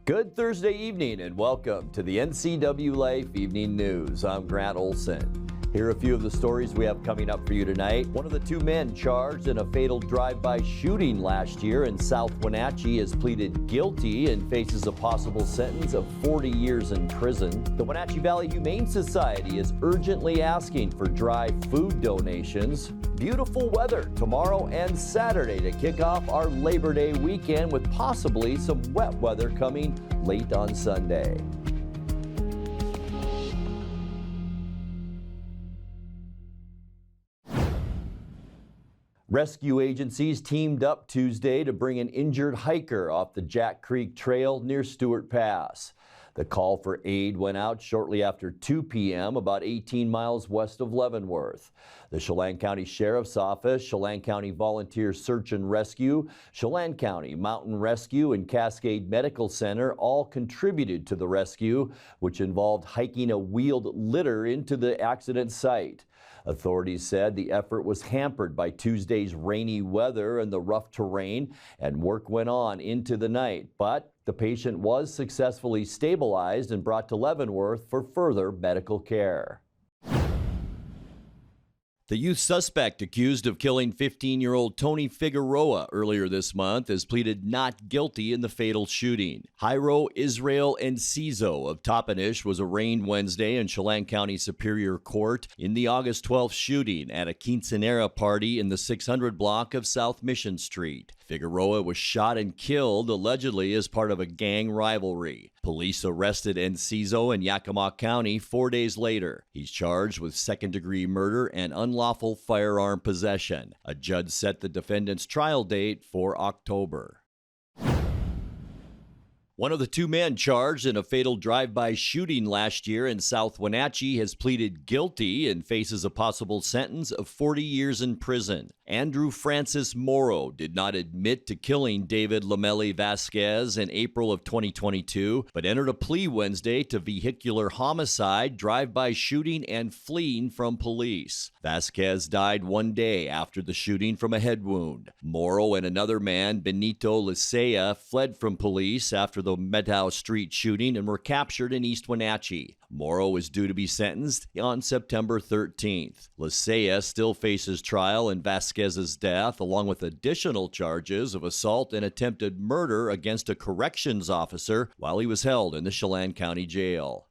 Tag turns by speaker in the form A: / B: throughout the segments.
A: Good Thursday evening and welcome to the NCWLIFE Evening News. I'm Grant Olson. Here are a few of the stories we have coming up for you tonight. One of the two men charged in a fatal drive-by shooting last year in South Wenatchee has pleaded guilty and faces a possible sentence of 40 years in prison. The Wenatchee Valley Humane Society is urgently asking for dry food donations. Beautiful weather tomorrow and Saturday to kick off our Labor Day weekend with possibly some wet weather coming late on Sunday. Rescue agencies teamed up Tuesday to bring an injured hiker off the Jack Creek Trail near Stuart Pass. The call for aid went out shortly after 2 p.m. about 18 miles west of Leavenworth. The Chelan County Sheriff's Office, Chelan County Volunteer Search and Rescue, Chelan County Mountain Rescue, and Cascade Medical Center all contributed to the rescue, which involved hiking a wheeled litter into the accident site. Authorities said the effort was hampered by Tuesday's rainy weather and the rough terrain, and work went on into the night. But the patient was successfully stabilized and brought to Leavenworth for further medical care. The youth suspect accused of killing 15-year-old Tony Figueroa earlier this month has pleaded not guilty in the fatal shooting. Jairo Israel Enciso of Toppenish was arraigned Wednesday in Chelan County Superior Court in the August 12th shooting at a quinceanera party in the 600 block of South Mission Street. Figueroa was shot and killed allegedly as part of a gang rivalry. Police arrested Enciso in Yakima County 4 days later. He's charged with second-degree murder and unlawful firearm possession. A judge set the defendant's trial date for October. One of the two men charged in a fatal drive-by shooting last year in South Wenatchee has pleaded guilty and faces a possible sentence of 40 years in prison. Andrew Francis Morrow did not admit to killing David Lamelli Vasquez in April of 2022, but entered a plea Wednesday to vehicular homicide, drive-by shooting, and fleeing from police. Vasquez died 1 day after the shooting from a head wound. Morrow and another man, Benito Licea, fled from police after the Meadow Street shooting and were captured in East Wenatchee. Morrow is due to be sentenced on September 13th. Licea still faces trial in Vasquez's death, along with additional charges of assault and attempted murder against a corrections officer while he was held in the Chelan County Jail.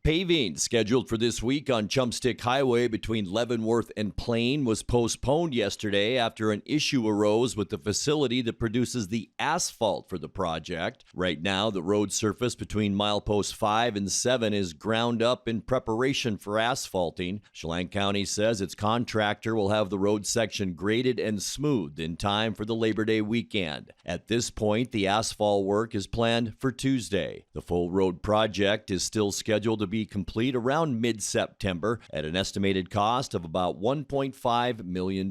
A: Paving scheduled for this week on Chumstick Highway between Leavenworth and Plain was postponed yesterday after an issue arose with the facility that produces the asphalt for the project. Right now, the road surface between mileposts 5 and 7 is ground up in preparation for asphalting. Chelan County says its contractor will have the road section graded and smoothed in time for the Labor Day weekend. At this point, the asphalt work is planned for Tuesday. The full road project is still scheduled to be complete around mid-September at an estimated cost of about $1.5 million.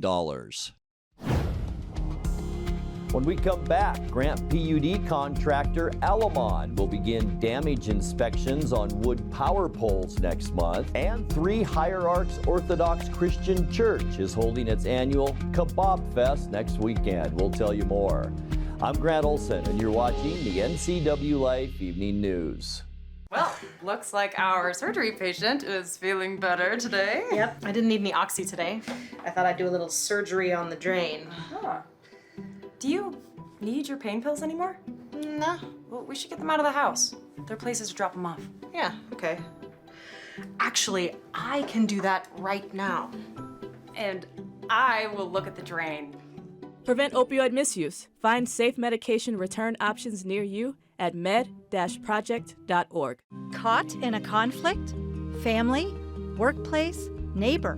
A: When we come back, Grant PUD contractor Alamon will begin damage inspections on wood power poles next month, and 3 Hierarchs Orthodox Christian Church is holding its annual Kebab Fest next weekend. We'll tell you more. I'm Grant Olson, and you're watching the NCWLIFE Evening News.
B: Well, looks like our surgery patient is feeling better today.
C: Yep, I didn't need any oxy today. I thought I'd do a little surgery on the drain.
B: Huh. Do you need your pain pills anymore?
C: No.
B: Well, we should get them out of the house. There are places to drop them off.
C: Yeah, okay. Actually, I can do that right now.
B: And I will look at the drain.
D: Prevent opioid misuse. Find safe medication return options near you at med-project.org.
E: Caught in a conflict? Family? Workplace? Neighbor?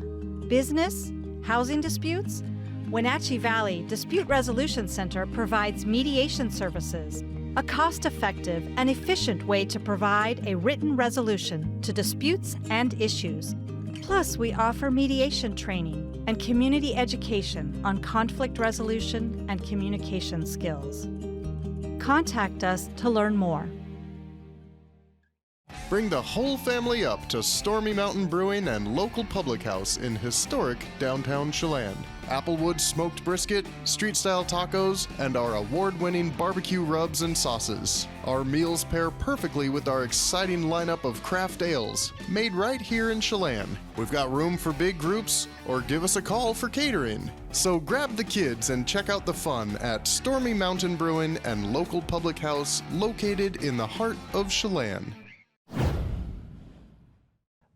E: Business? Housing disputes? Wenatchee Valley Dispute Resolution Center provides mediation services, a cost-effective and efficient way to provide a written resolution to disputes and issues. Plus, we offer mediation training and community education on conflict resolution and communication skills. Contact us to learn more.
F: Bring the whole family up to Stormy Mountain Brewing and local public house in historic downtown Chelan. Applewood smoked brisket, street-style tacos, and our award-winning barbecue rubs and sauces. Our meals pair perfectly with our exciting lineup of craft ales, made right here in Chelan. We've got room for big groups, or give us a call for catering. So grab the kids and check out the fun at Stormy Mountain Brewing and local public house located in the heart of Chelan.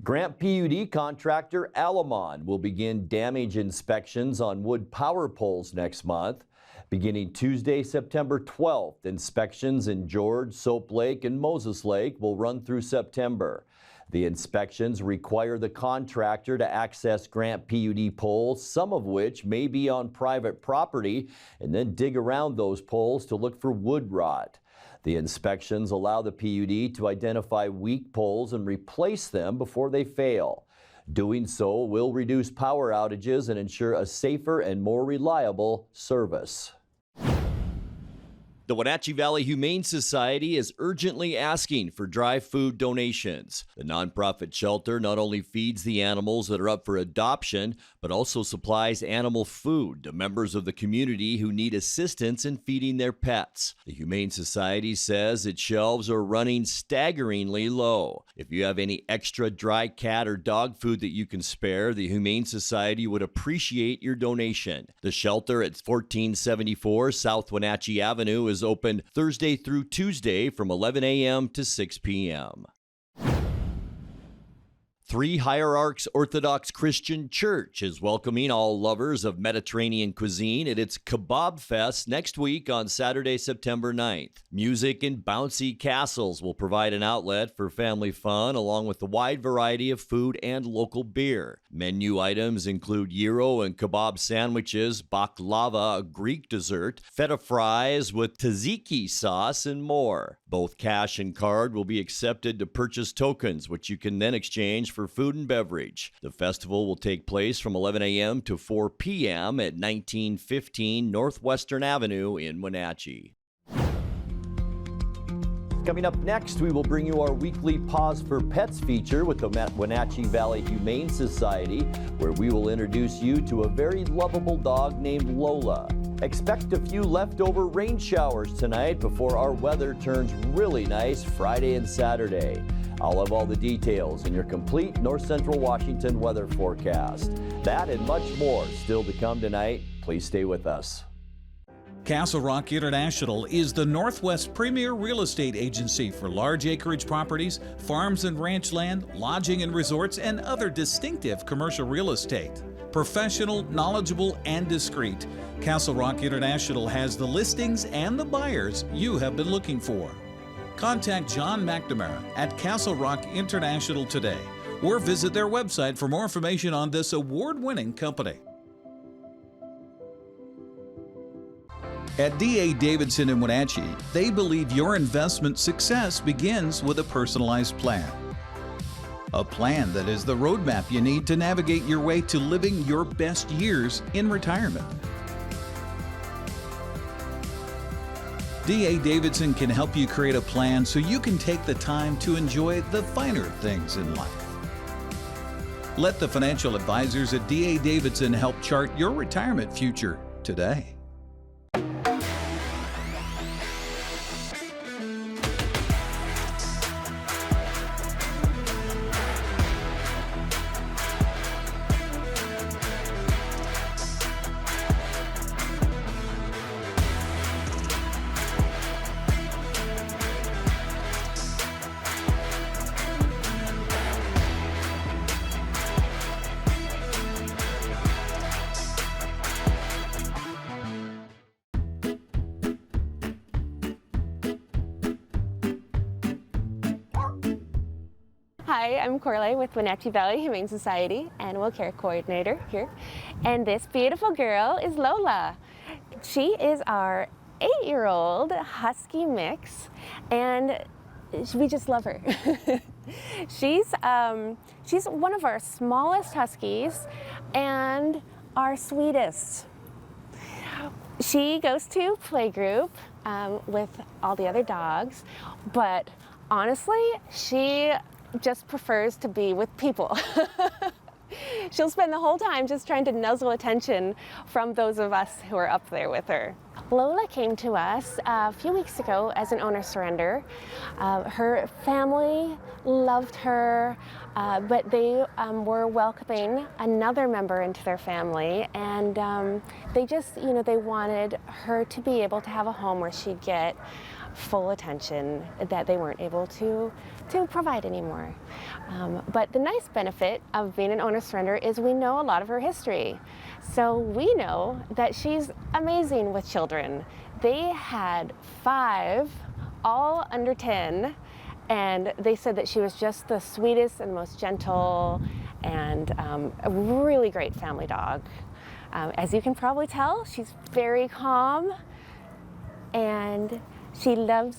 A: Grant PUD contractor Alamon will begin damage inspections on wood power poles next month. Beginning Tuesday, September 12th, inspections in George, Soap Lake, and Moses Lake will run through September. The inspections require the contractor to access Grant PUD poles, some of which may be on private property, and then dig around those poles to look for wood rot. The inspections allow the PUD to identify weak poles and replace them before they fail. Doing so will reduce power outages and ensure a safer and more reliable service. The Wenatchee Valley Humane Society is urgently asking for dry food donations. The nonprofit shelter not only feeds the animals that are up for adoption, but also supplies animal food to members of the community who need assistance in feeding their pets. The Humane Society says its shelves are running staggeringly low. If you have any extra dry cat or dog food that you can spare, the Humane Society would appreciate your donation. The shelter at 1474 South Wenatchee Avenue is open Thursday through Tuesday from 11 a.m. to 6 p.m. Three Hierarchs Orthodox Christian Church is welcoming all lovers of Mediterranean cuisine at its Kebab Fest next week on Saturday, September 9th. Music and bouncy castles will provide an outlet for family fun along with a wide variety of food and local beer. Menu items include gyro and kebab sandwiches, baklava, a Greek dessert, feta fries with tzatziki sauce, and more. Both cash and card will be accepted to purchase tokens, which you can then exchange for food and beverage. The festival will take place from 11 a.m. to 4 p.m. at 1915 Northwestern Avenue in Wenatchee. Coming up next, we will bring you our weekly Pause for Pets feature with the Wenatchee Valley Humane Society, where we will introduce you to a very lovable dog named Lola. Expect a few leftover rain showers tonight before our weather turns really nice Friday and Saturday. I'll have all the details in your complete North Central Washington weather forecast. That and much more still to come tonight. Please stay with us.
G: Castle Rock International is the Northwest premier real estate agency for large acreage properties, farms and ranch land, lodging and resorts, and other distinctive commercial real estate. Professional, knowledgeable, and discreet, Castle Rock International has the listings and the buyers you have been looking for. Contact John McNamara at Castle Rock International today, or visit their website for more information on this award-winning company. At D.A. Davidson in Wenatchee, they believe your investment success begins with a personalized plan. A plan that is the roadmap you need to navigate your way to living your best years in retirement. D.A. Davidson can help you create a plan so you can take the time to enjoy the finer things in life. Let the financial advisors at D.A. Davidson help chart your retirement future today.
H: Hi, I'm Corley with Wenatchee Valley Humane Society, Animal Care Coordinator here. And this beautiful girl is Lola. She is our 8-year-old Husky mix, and we just love her. She's one of our smallest Huskies and our sweetest. She goes to playgroup with all the other dogs, but Honestly, she just prefers to be with people. She'll spend the whole time just trying to nuzzle attention from those of us who are up there with her. Lola came to us a few weeks ago as an owner surrender. Her family loved her, but they were welcoming another member into their family, and they just, they wanted her to be able to have a home where she'd get full attention that they weren't able to provide anymore. But the nice benefit of being an owner surrender is we know a lot of her history. So we know that she's amazing with children. They had 5, all under 10, and they said that she was just the sweetest and most gentle and a really great family dog. As you can probably tell, she's very calm, and she loves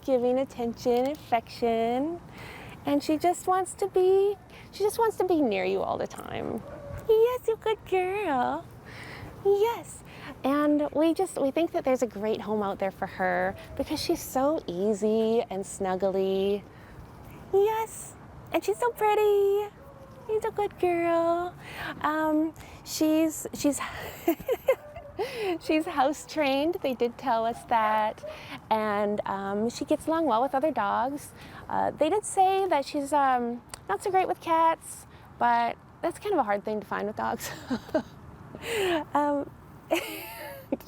H: giving attention, affection, and she just wants to be near you all the time. Yes, you good girl. Yes. And we think that there's a great home out there for her because she's so easy and snuggly. Yes. And she's so pretty. She's a good girl. She's she's house trained, they did tell us that, and she gets along well with other dogs. They did say that she's not so great with cats, but that's kind of a hard thing to find with dogs.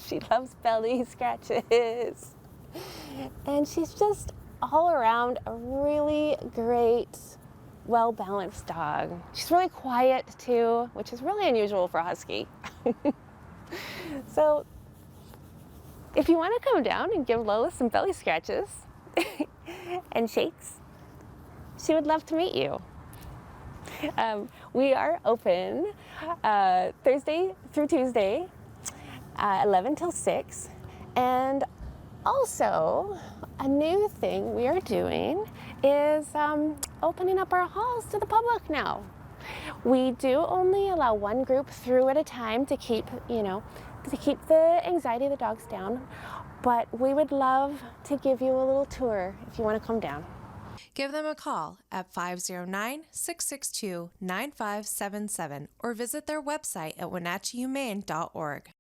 H: She loves belly scratches, and she's just all around a really great, well-balanced dog. She's really quiet too, which is really unusual for a husky. So if you want to come down and give Lola some belly scratches and shakes, she would love to meet you. We are open Thursday through Tuesday, 11 till 6. And also, a new thing we are doing is opening up our halls to the public now. We do only allow one group through at a time to keep the anxiety of the dogs down, but we would love to give you a little tour if you want to come down.
I: Give them a call at 509-662-9577 or visit their website at wenatcheehumane.org.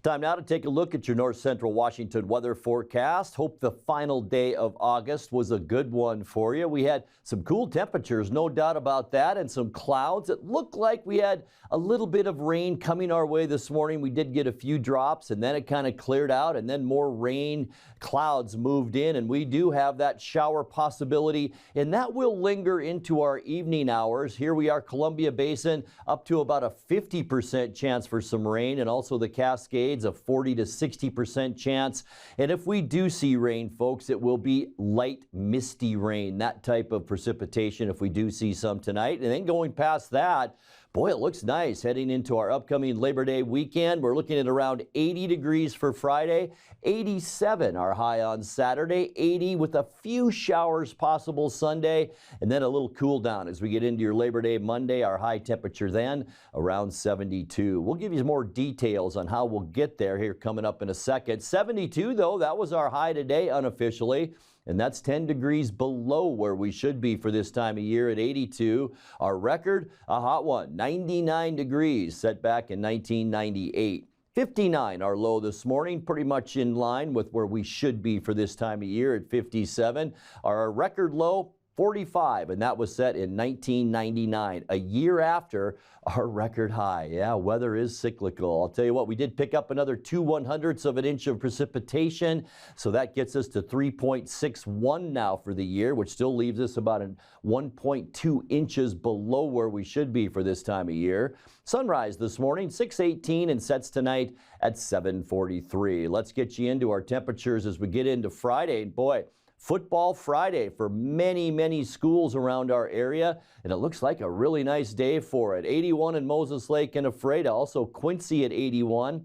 A: Time now to take a look at your North Central Washington weather forecast. Hope the final day of August was a good one for you. We had some cool temperatures, no doubt about that, and some clouds. It looked like we had a little bit of rain coming our way this morning. We did get a few drops, and then it kind of cleared out, and then more rain clouds moved in, and we do have that shower possibility, and that will linger into our evening hours. Here we are, Columbia Basin, up to about a 50% chance for some rain, and also the Cascades, a 40 to 60% chance. And if we do see rain, folks, it will be light, misty rain, that type of precipitation if we do see some tonight. And then going past that, boy, it looks nice heading into our upcoming Labor Day weekend. We're looking at around 80 degrees for Friday, 87 our high on Saturday, 80 with a few showers possible Sunday, and then a little cool down as we get into your Labor Day Monday. Our high temperature then around 72. We'll give you more details on how we'll get there here coming up in a second. 72 though, that was our high today unofficially. And that's 10 degrees below where we should be for this time of year at 82. Our record, a hot one, 99 degrees, set back in 1998. 59 our low this morning, pretty much in line with where we should be for this time of year at 57. Our record low, 45, and that was set in 1999, a year after our record high. Yeah, weather is cyclical. I'll tell you what, we did pick up another 2/100ths of an inch of precipitation, so that gets us to 3.61 now for the year, which still leaves us about 1.2 inches below where we should be for this time of year. Sunrise this morning, 6:18, and sets tonight at 7:43. Let's get you into our temperatures as we get into Friday. Boy, Football Friday for many, many schools around our area, and it looks like a really nice day for it. 81 in Moses Lake and Ephrata, also Quincy at 81.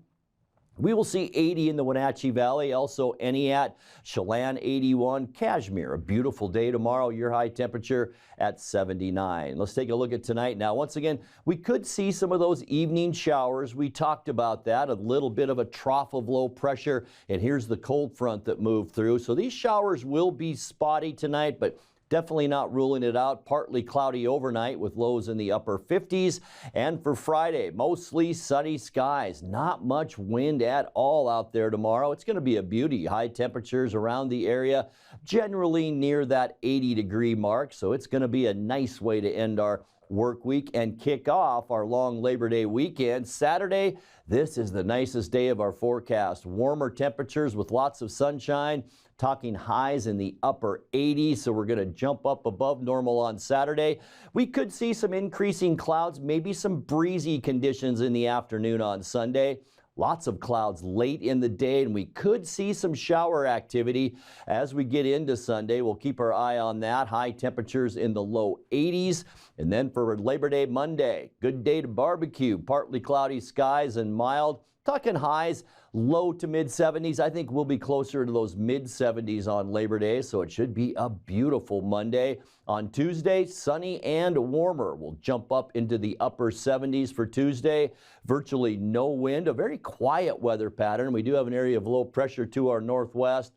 A: We will see 80 in the Wenatchee Valley, also Eniat, Chelan 81, Cashmere. A beautiful day tomorrow, your high temperature at 79. Let's take a look at tonight. Now, once again, we could see some of those evening showers. We talked about that, a little bit of a trough of low pressure, and here's the cold front that moved through. So these showers will be spotty tonight, but definitely not ruling it out. Partly cloudy overnight with lows in the upper 50s. And for Friday, mostly sunny skies. Not much wind at all out there tomorrow. It's going to be a beauty. High temperatures around the area, generally near that 80-degree mark. So it's going to be a nice way to end our work week and kick off our long Labor Day weekend. Saturday, this is the nicest day of our forecast. Warmer temperatures with lots of sunshine. Talking highs in the upper 80s, so we're going to jump up above normal on Saturday. We could see some increasing clouds, maybe some breezy conditions in the afternoon on Sunday. Lots of clouds late in the day, and we could see some shower activity as we get into Sunday. We'll keep our eye on that. High temperatures in the low 80s. And then for Labor Day Monday, good day to barbecue. Partly cloudy skies and mild. Talking highs, low to mid 70s. I think we'll be closer to those mid 70s on Labor Day, so it should be a beautiful Monday. On Tuesday, sunny and warmer. We'll jump up into the upper 70s for Tuesday. Virtually no wind, a very quiet weather pattern. We do have an area of low pressure to our northwest.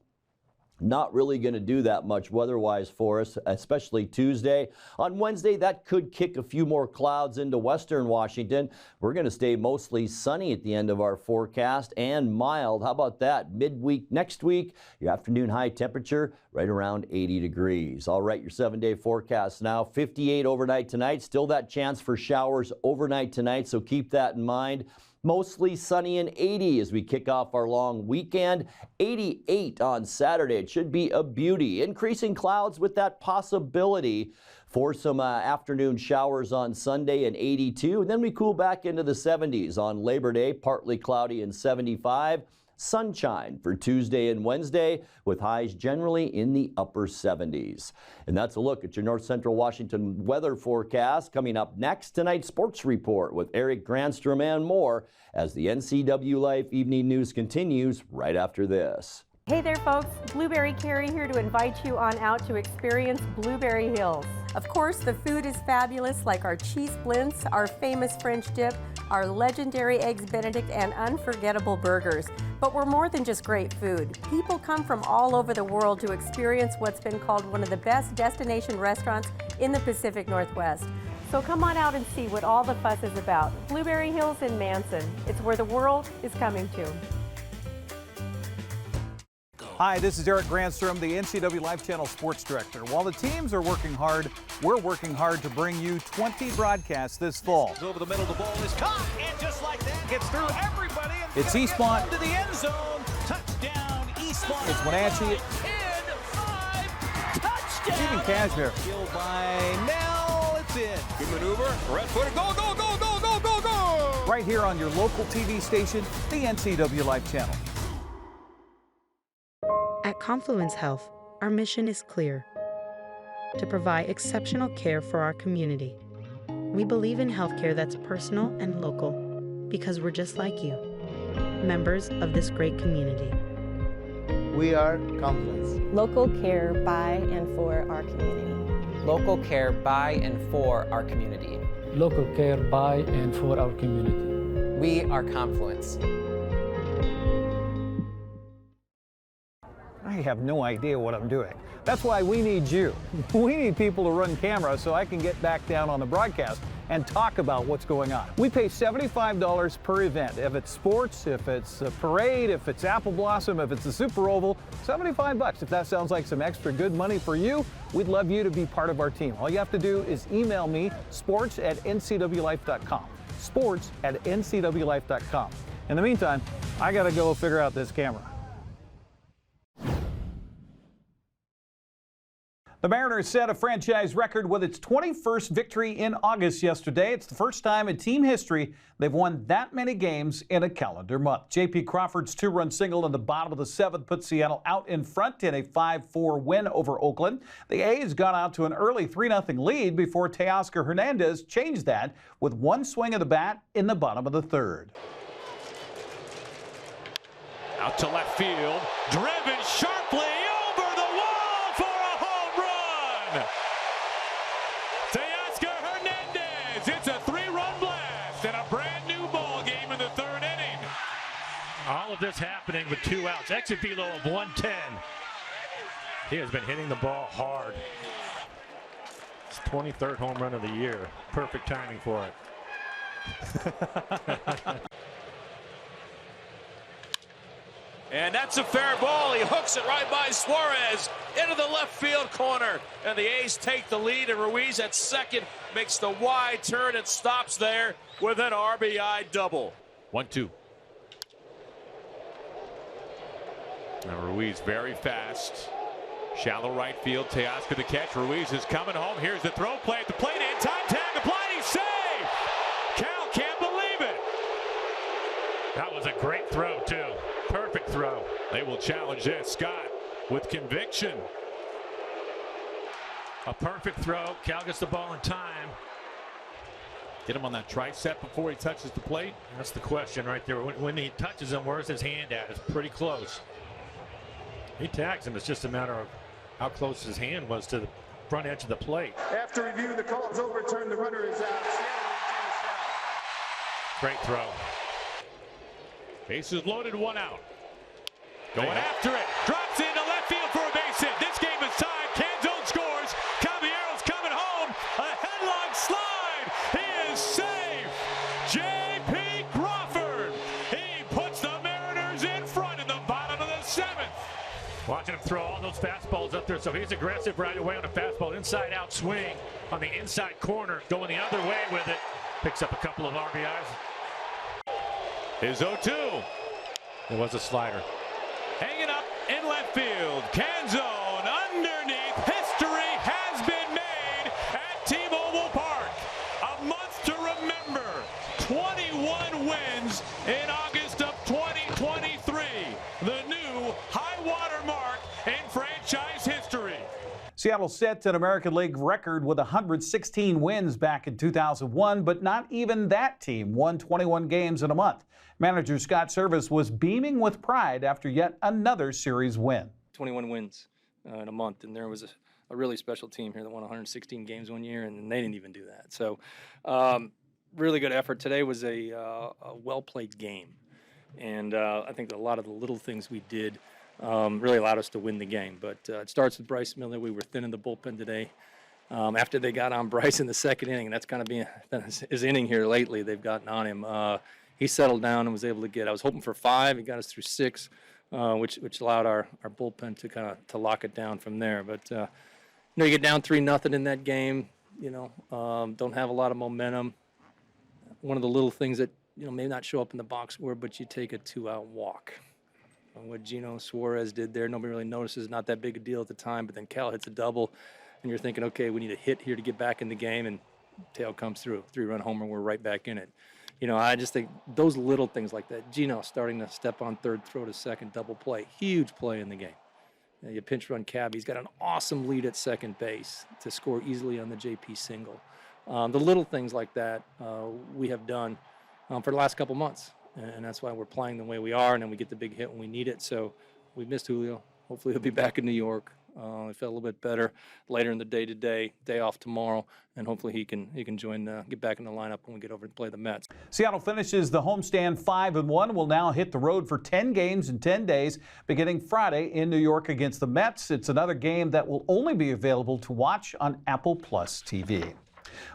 A: Not really going to do that much weather-wise for us, especially Tuesday. On Wednesday, that could kick a few more clouds into western Washington. We're going to stay mostly sunny at the end of our forecast and mild. How about that? Midweek next week, your afternoon high temperature right around 80 degrees. All right, your 7-day forecast now. 58 overnight tonight. Still that chance for showers overnight tonight, so keep that in mind. Mostly sunny and 80 as we kick off our long weekend. 88 on Saturday. It should be a beauty. Increasing clouds with that possibility for some afternoon showers on Sunday and 82. And then we cool back into the 70s on Labor Day, partly cloudy and 75. Sunshine for Tuesday and Wednesday with highs generally in the upper 70s. And that's a look at your North Central Washington weather forecast. Coming up next, tonight's sports report with Eric Granstrom and more as the NCWLIFE Evening News continues right after this.
J: Hey there folks, Blueberry Carrie here to invite you on out to experience Blueberry Hills. Of course, the food is fabulous, like our cheese splints, our famous French dip, our legendary Eggs Benedict, and unforgettable burgers. But we're more than just great food. People come from all over the world to experience what's been called one of the best destination restaurants in the Pacific Northwest. So come on out and see what all the fuss is about. Blueberry Hills in Manson. It's where the world is coming to.
G: Hi, this is Eric Granstrom, the NCWLIFE Channel Sports Director. While the teams are working hard, we're working hard to bring you 20 broadcasts this fall.
K: Over the middle, the ball is caught, and just like that, gets through everybody.
G: It's Eastmont.
K: To the end zone. Touchdown, Eastmont.
G: It's Wenatchee.
K: Touchdown.
G: Even Cashmere.
K: Killed by Nell. It's in. Good maneuver. Red footer. Go, go, go, go, go, go, go.
G: Right here on your local TV station, the NCWLIFE Channel.
L: At Confluence Health, our mission is clear: to provide exceptional care for our community. We believe in healthcare that's personal and local because we're just like you, members of this great community.
M: We are Confluence.
N: Local care by and for our community.
O: Local care by and for our community.
P: Local care by and for our community.
O: We are Confluence.
G: I have no idea what I'm doing. That's why we need you. We need people to run cameras so I can get back down on the broadcast and talk about what's going on. We pay $75 per event. If it's sports, if it's a parade, if it's Apple Blossom, if it's the Super Oval, $75. If that sounds like some extra good money for you, we'd love you to be part of our team. All you have to do is email me, sports@ncwlife.com. sports@ncwlife.com. In the meantime, I gotta go figure out this camera. The Mariners set a franchise record with its 21st victory in August yesterday. It's the first time in team history they've won that many games in a calendar month. J.P. Crawford's two-run single in the bottom of the seventh put Seattle out in front in a 5-4 win over Oakland. The A's got out to an early 3-0 lead before Teoscar Hernandez changed that with one swing of the bat in the bottom of the third.
K: Out to left field, driven sharply over the wall for a home run. Teoscar Hernandez, it's a 3-run blast and a brand new ball game in the 3rd inning.
Q: All of this happening with 2 outs. Exit velo of 110. He has been hitting the ball hard. His 23rd home run of the year. Perfect timing for it.
K: And that's a fair ball. He hooks it right by Suarez into the left field corner. And the A's take the lead, and Ruiz at second makes the wide turn and stops there with an RBI double.
Q: 1-2. Now Ruiz very fast. Shallow right field. Teoscar to catch. Ruiz is coming home. Here's the throw. Play at the plate. In time. Tag applied. He's safe. Cal can't believe it. That was a great throw, too. Perfect throw. They will challenge this. Scott with conviction. A perfect throw. Cal gets the ball in time. Get him on that tricep before he touches the plate. That's the question right there. When he touches him, where's his hand at? It's pretty close. He tags him. It's just a matter of how close his hand was to the front edge of the plate.
R: After review, the call is overturned. The runner is out.
Q: Great throw.
K: Bases loaded, 1 out. Going after it. Drops into left field for a base hit. This game is tied. Canzone scores. Caballero's coming home. A headlock slide. He is safe. J.P. Crawford. He puts the Mariners in front in the bottom of the 7th.
Q: Watching him throw all those fastballs up there, so he's aggressive right away on a fastball. Inside out swing on the inside corner. Going the other way with it. Picks up a couple of RBIs.
K: His 0-2.
Q: It was a slider.
K: Hanging up in left field. Canzone underneath. History has been made at T-Mobile Park. A month to remember. 21 wins in August of 2023. The new high water mark in franchise history.
G: Seattle set an American League record with 116 wins back in 2001, but not even that team won 21 games in a month. Manager Scott Service was beaming with pride after yet another series win.
S: 21 wins in a month, and there was a really special team here that won 116 games one year, and they didn't even do that. So really good effort. Today was a well-played game, and I think that a lot of the little things we did really allowed us to win the game. But it starts with Bryce Miller. We were thin in the bullpen today. After they got on Bryce in the 2nd inning, and that's kind of been his inning here lately, they've gotten on him. He settled down and was able to get, I was hoping for 5. He got us through 6, which allowed our bullpen to kind of to lock it down from there. But, you get down 3-0 in that game, don't have a lot of momentum. One of the little things that, may not show up in the box score, but you take a 2-out walk. What Gino Suarez did there, nobody really notices, not that big a deal at the time, but then Cal hits a double, and you're thinking, okay, we need a hit here to get back in the game, and tail comes through. 3-run homer, we're right back in it. I just think those little things like that. Gino starting to step on third, throw to second, double play. Huge play in the game. You pinch run Cabby. He's got an awesome lead at second base to score easily on the JP single. The little things like that we have done for the last couple months. And that's why we're playing the way we are, and then we get the big hit when we need it. So we missed Julio. Hopefully he'll be back in New York. He felt a little bit better later in the day today, day off tomorrow, and hopefully he can join, get back in the lineup when we get over and play the Mets.
G: Seattle finishes the homestand 5-1. Will now hit the road for 10 games in 10 days, beginning Friday in New York against the Mets. It's another game that will only be available to watch on Apple Plus TV.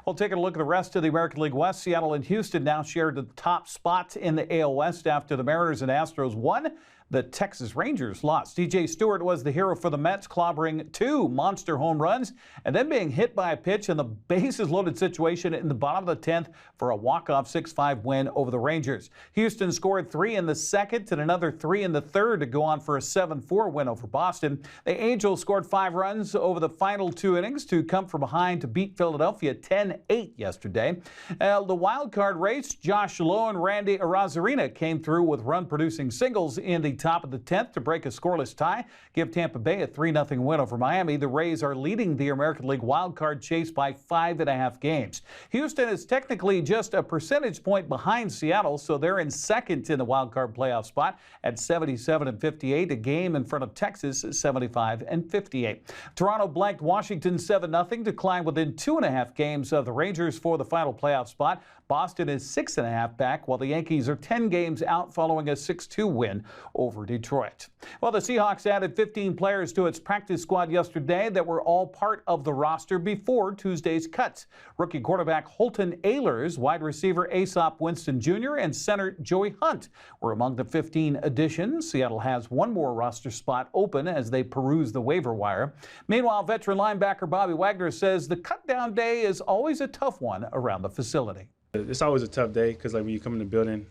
G: Well, taking a look at the rest of the American League West, Seattle and Houston now share the top spot in the AL West after the Mariners and Astros won. The Texas Rangers lost. DJ Stewart was the hero for the Mets, clobbering 2 monster home runs and then being hit by a pitch in the bases-loaded situation in the bottom of the 10th for a walk-off 6-5 win over the Rangers. Houston scored 3 in the 2nd and another 3 in the 3rd to go on for a 7-4 win over Boston. The Angels scored 5 runs over the final 2 innings to come from behind to beat Philadelphia 10-8 yesterday. The wild card race, Josh Lowe and Randy Arozarena came through with run-producing singles in the League top of the 10th to break a scoreless tie, give Tampa Bay a 3-0 win over Miami. The Rays are leading the American League wildcard chase by 5.5 games. Houston is technically just a percentage point behind Seattle, so they're in second in the wildcard playoff spot at 77-58, a game in front of Texas at 75-58. Toronto blanked Washington 7-0 to climb within 2.5 games of the Rangers for the final playoff spot. Boston is 6.5 back, while the Yankees are 10 games out following a 6-2 win over Detroit. Well, the Seahawks added 15 players to its practice squad yesterday that were all part of the roster before Tuesday's cuts. Rookie quarterback Holton Ahlers, wide receiver Aesop Winston Jr., and center Joey Hunt were among the 15 additions. Seattle has one more roster spot open as they peruse the waiver wire. Meanwhile, veteran linebacker Bobby Wagner says the cut-down day is always a tough one around the facility.
T: It's always a tough day because, like, when you come in the building,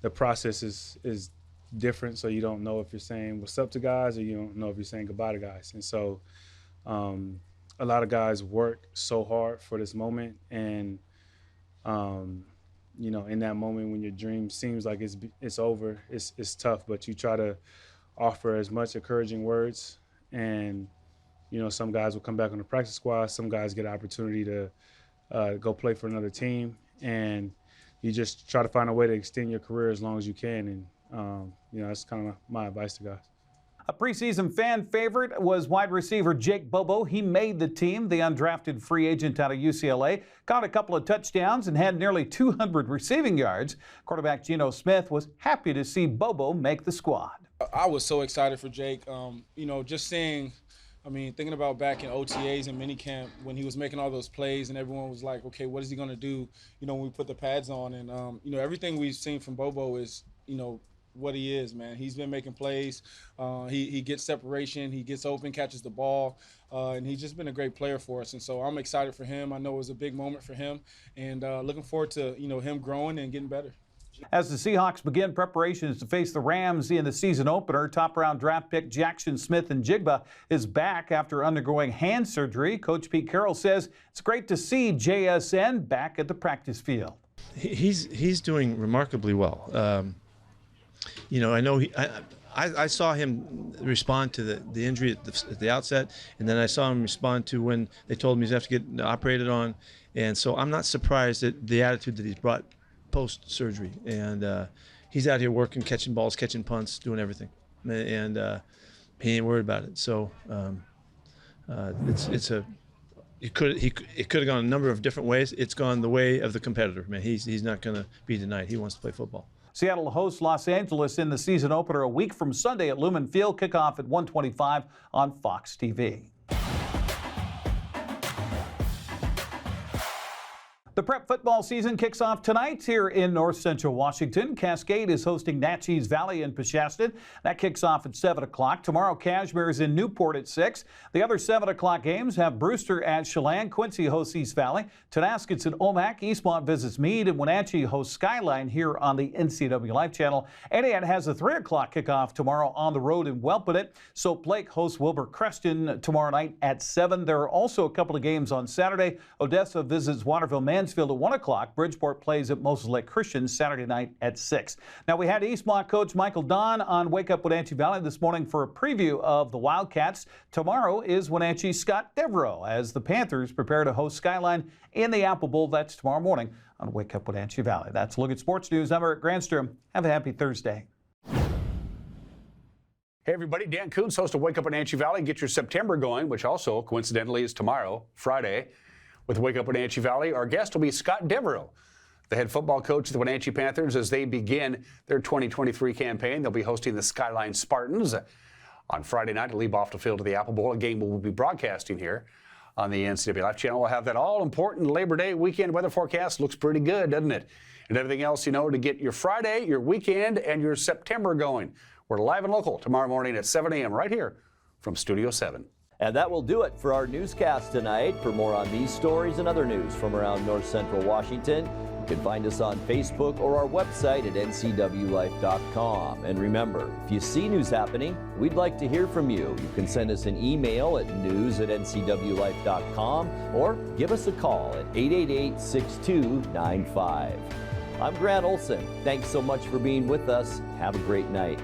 T: the process is different. So you don't know if you're saying what's up to guys or you don't know if you're saying goodbye to guys. And so a lot of guys work so hard for this moment. And, you know, in that moment when your dream seems like it's over, it's tough. But you try to offer as much encouraging words. And, you know, some guys will come back on the practice squad. Some guys get an opportunity to go play for another team, and you just try to find a way to extend your career as long as you can. And, you know, that's kind of my advice to guys.
G: A preseason fan favorite was wide receiver Jake Bobo. He made the team, the undrafted free agent out of UCLA, caught a couple of touchdowns and had nearly 200 receiving yards. Quarterback Geno Smith was happy to see Bobo make the squad.
U: I was so excited for Jake. You know, just seeing, I mean, thinking about back in OTAs and minicamp when he was making all those plays and everyone was like, okay, what is he going to do, you know, when we put the pads on? And, you know, everything we've seen from Bobo is, you know, what he is, man. He's been making plays. He gets separation. He gets open, catches the ball, and he's just been a great player for us. And so I'm excited for him. I know it was a big moment for him, and looking forward to, you know, him growing and getting better.
G: As the Seahawks begin preparations to face the Rams in the season opener, top-round draft pick Jackson Smith-Njigba is back after undergoing hand surgery. Coach Pete Carroll says it's great to see JSN back at the practice field.
V: He's doing remarkably well. You know, I know I saw him respond to the injury at the outset, and then I saw him respond to when they told him he's have to get operated on, and so I'm not surprised at the attitude that he's brought post-surgery, and he's out here working, catching balls, catching punts, doing everything, and he ain't worried about it. So it could have gone a number of different ways. It's gone the way of the competitor, man. He's not going to be denied. He wants to play football.
G: Seattle hosts Los Angeles in the season opener a week from Sunday at Lumen Field. Kickoff at 1:25 on Fox TV. The prep football season kicks off tonight here in North Central Washington. Cascade is hosting Natchez Valley in Peshastin. That kicks off at 7 o'clock. Tomorrow, Cashmere is in Newport at 6. The other 7 o'clock games have Brewster at Chelan, Quincy hosts East Valley, Tonaskett's at Omak, Eastmont visits Meade, and Wenatchee hosts Skyline here on the NCWLIFE channel. Etienne has a 3 o'clock kickoff tomorrow on the road in Welpinit. Soap Lake hosts Wilbur Creston tomorrow night at 7. There are also a couple of games on Saturday. Odessa visits Waterville Mansfield at 1 o'clock. Bridgeport plays at Moses Lake Christian Saturday night at 6. Now, we had Eastmont coach Michael Don on Wake Up Wenatchee Valley this morning for a preview of the Wildcats. Tomorrow is Wenatchee's Scott Devereaux as the Panthers prepare to host Skyline in the Apple Bowl. That's tomorrow morning on Wake Up Wenatchee Valley. That's a look at sports news. I'm Eric Granstrom. Have a happy Thursday.
W: Hey everybody, Dan Coons, host of Wake Up Wenatchee Valley. Get your September going, which also coincidentally is tomorrow, Friday. With Wake Up Wenatchee Valley, our guest will be Scott Devereaux, the head football coach of the Wenatchee Panthers as they begin their 2023 campaign. They'll be hosting the Skyline Spartans on Friday night to leave off the field to the Apple Bowl, a game we'll be broadcasting here on the NCWLIFE channel. We'll have that all-important Labor Day weekend weather forecast. Looks pretty good, doesn't it? And everything else you know to get your Friday, your weekend, and your September going. We're live and local tomorrow morning at 7 a.m. right here from Studio 7.
A: And that will do it for our newscast tonight. For more on these stories and other news from around North Central Washington, you can find us on Facebook or our website at ncwlife.com. And remember, if you see news happening, we'd like to hear from you. You can send us an email at news@ncwlife.com or give us a call at 888-6295. I'm Grant Olson. Thanks so much for being with us. Have a great night.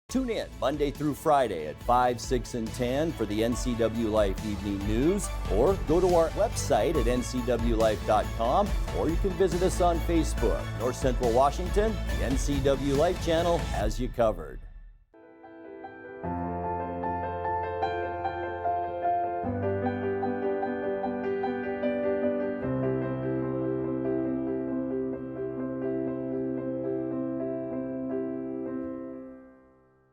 A: Tune in Monday through Friday at 5, 6, and 10 for the NCWLIFE Evening News, or go to our website at ncwlife.com, or you can visit us on Facebook. North Central Washington, the NCWLIFE channel has you covered.